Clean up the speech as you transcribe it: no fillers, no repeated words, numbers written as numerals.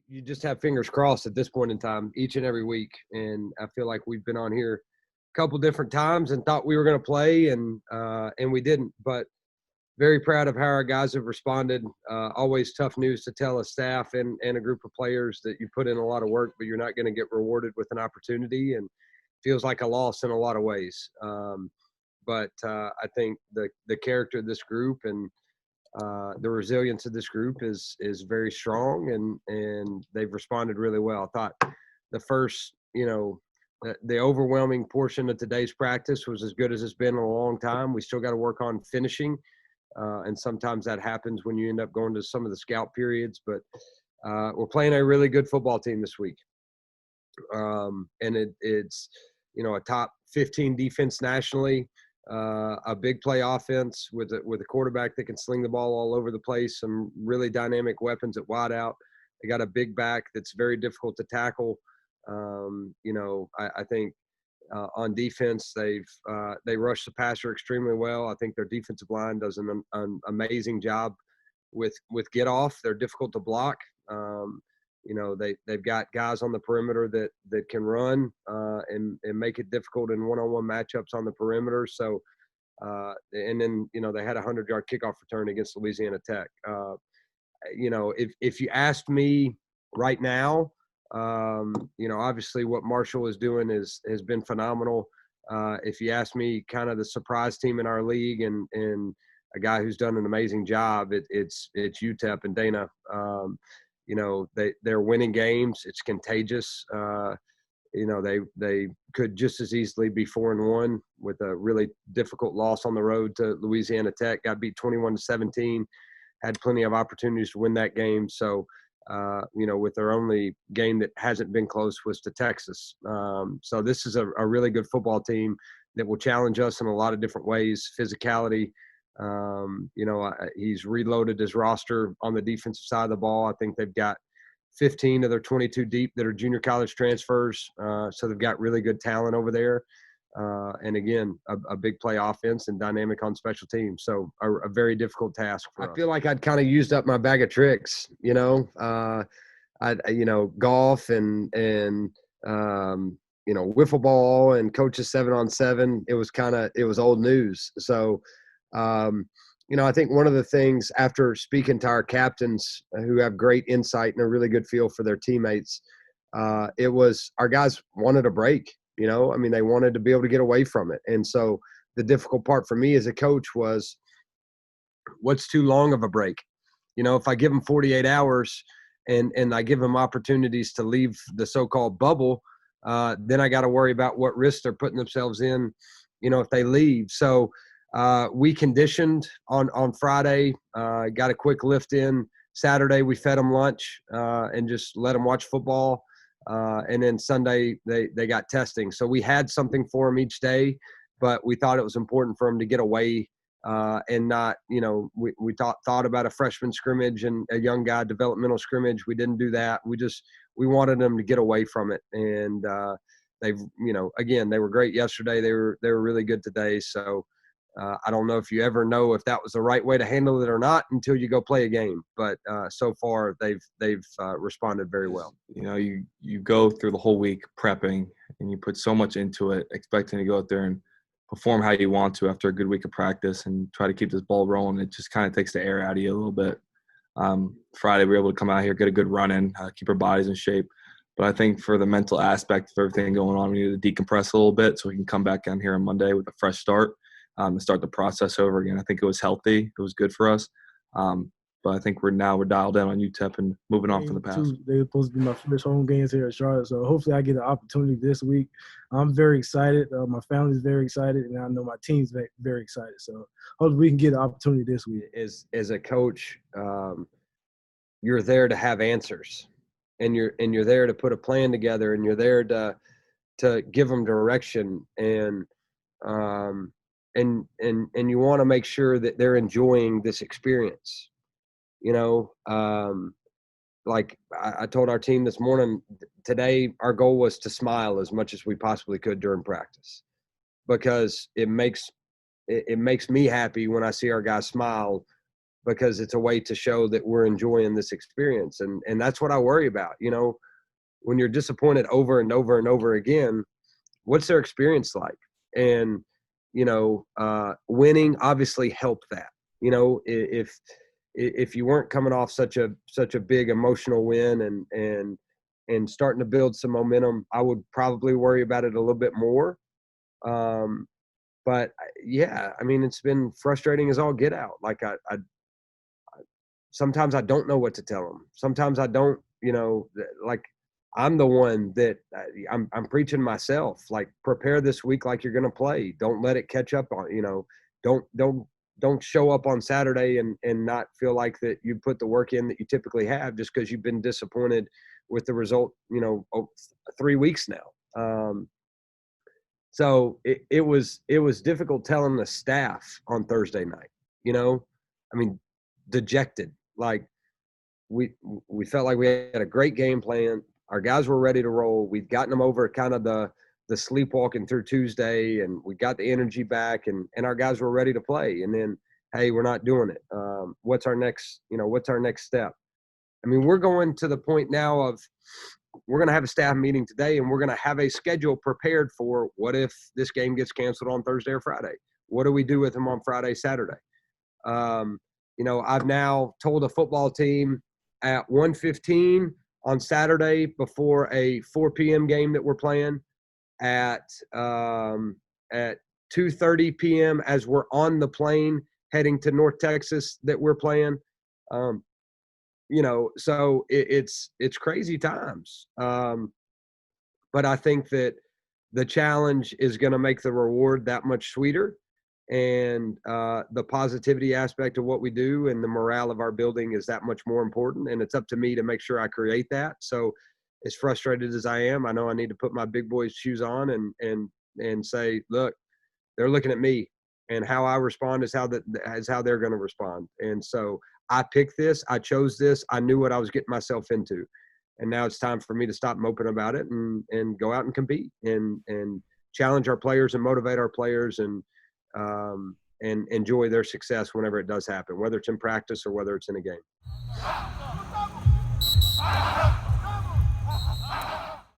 you just have fingers crossed at this point in time, each and every week. And I feel like we've been on here a couple different times and thought we were going to play, and we didn't. But very proud of how our guys have responded. Always tough news to tell a staff and a group of players that you put in a lot of work, but you're not going to get rewarded with an opportunity, and feels like a loss in a lot of ways. But I think the character of this group and the resilience of this group is very strong, and they've responded really well. I thought the first, the overwhelming portion of today's practice was as good as it's been in a long time. We still got to work on finishing. And sometimes that happens when you end up going to some of the scout periods, but we're playing a really good football team this week. And it's, a top 15 defense nationally, a big play offense with a quarterback that can sling the ball all over the place, some really dynamic weapons at wideout. They got a big back that's very difficult to tackle. I think on defense, they rush the passer extremely well. I think their defensive line does an amazing job with get off. They're difficult to block. They've got guys on the perimeter that can run and make it difficult in one-on-one matchups on the perimeter. So, and then they had a 100-yard kickoff return against Louisiana Tech. If you asked me right now, obviously what Marshall is doing has been phenomenal. If you ask me kind of the surprise team in our league and a guy who's done an amazing job, it's UTEP and Dana. They're winning games. It's contagious. They could just as easily be 4-1 with a really difficult loss on the road to Louisiana Tech. Got beat 21-17. Had plenty of opportunities to win that game. So, with their only game that hasn't been close was to Texas. So this is a really good football team that will challenge us in a lot of different ways. Physicality. He's reloaded his roster on the defensive side of the ball. I think they've got 15 of their 22 deep that are junior college transfers. So they've got really good talent over there. And again, a big play offense and dynamic on special teams. So a very difficult task for us. I feel like I'd kind of used up my bag of tricks, golf and wiffle ball and coaches 7-on-7. It was old news. So, I think one of the things after speaking to our captains who have great insight and a really good feel for their teammates, it was our guys wanted a break. They wanted to be able to get away from it. And so the difficult part for me as a coach was, what's too long of a break? If I give them 48 hours and I give them opportunities to leave the so-called bubble, then I got to worry about what risks they're putting themselves in, if they leave. So we conditioned on Friday, got a quick lift in. Saturday, we fed them lunch and just let them watch football. And then Sunday they got testing. So we had something for them each day, but we thought it was important for them to get away and not, we thought about a freshman scrimmage and a young guy developmental scrimmage. We didn't do that. We wanted them to get away from it. And they've, again, they were great yesterday. They were really good today. So I don't know if you ever know if that was the right way to handle it or not until you go play a game. But so far, they've responded very well. You go through the whole week prepping, and you put so much into it, expecting to go out there and perform how you want to after a good week of practice and try to keep this ball rolling. It just kind of takes the air out of you a little bit. Friday, we were able to come out here, get a good run in, keep our bodies in shape. But I think for the mental aspect of everything going on, we need to decompress a little bit so we can come back down here on Monday with a fresh start. And start the process over again. I think it was healthy. It was good for us. But I think we're dialed in on UTEP and moving on from the past. They were supposed to be my first home games here at Charlotte. So hopefully I get the opportunity this week. I'm very excited. My family's very excited. And I know my team's very, very excited. So hopefully we can get the opportunity this week. As a coach, you're there to have answers. And you're there to put a plan together. And you're there to give them direction. And you want to make sure that they're enjoying this experience. Like I told our team this morning, today our goal was to smile as much as we possibly could during practice, because it makes me happy when I see our guys smile, because it's a way to show that we're enjoying this experience. And that's what I worry about. You know, when you're disappointed over and over and over again, what's their experience like? And, you know, winning obviously helped that. You know, if you weren't coming off such a big emotional win and starting to build some momentum, I would probably worry about it a little bit more. But yeah, I mean, it's been frustrating as all get out. Like I sometimes I don't know what to tell them. Sometimes I don't, you know, like I'm the one that I'm preaching myself, like prepare this week like you're going to play. Don't let it catch up on, you know, don't show up on Saturday and not feel like that you put the work in that you typically have just because you've been disappointed with the result, you know, 3 weeks now. So it was difficult telling the staff on Thursday night, you know, I mean, dejected. Like we felt like we had a great game plan. Our guys were ready to roll. We'd gotten them over kind of the sleepwalking through Tuesday, and we got the energy back, and our guys were ready to play. And then, hey, we're not doing it. What's our next step? I mean, we're going to the point now of we're going to have a staff meeting today, and we're going to have a schedule prepared for what if this game gets canceled on Thursday or Friday? What do we do with them on Friday, Saturday? You know, I've now told a football team at 1:15 on Saturday before a 4 p.m. game that we're playing at 2:30 p.m. as we're on the plane heading to North Texas that we're playing. You know, so it's crazy times. But I think that the challenge is going to make the reward that much sweeter. And the positivity aspect of what we do and the morale of our building is that much more important. And it's up to me to make sure I create that. So as frustrated as I am, I know I need to put my big boy's shoes on and say, look, they're looking at me, and how I respond is how they're going to respond. And so I picked this, I chose this, I knew what I was getting myself into. And now it's time for me to stop moping about it and go out and compete and challenge our players and motivate our players and enjoy their success whenever it does happen, whether it's in practice or whether it's in a game.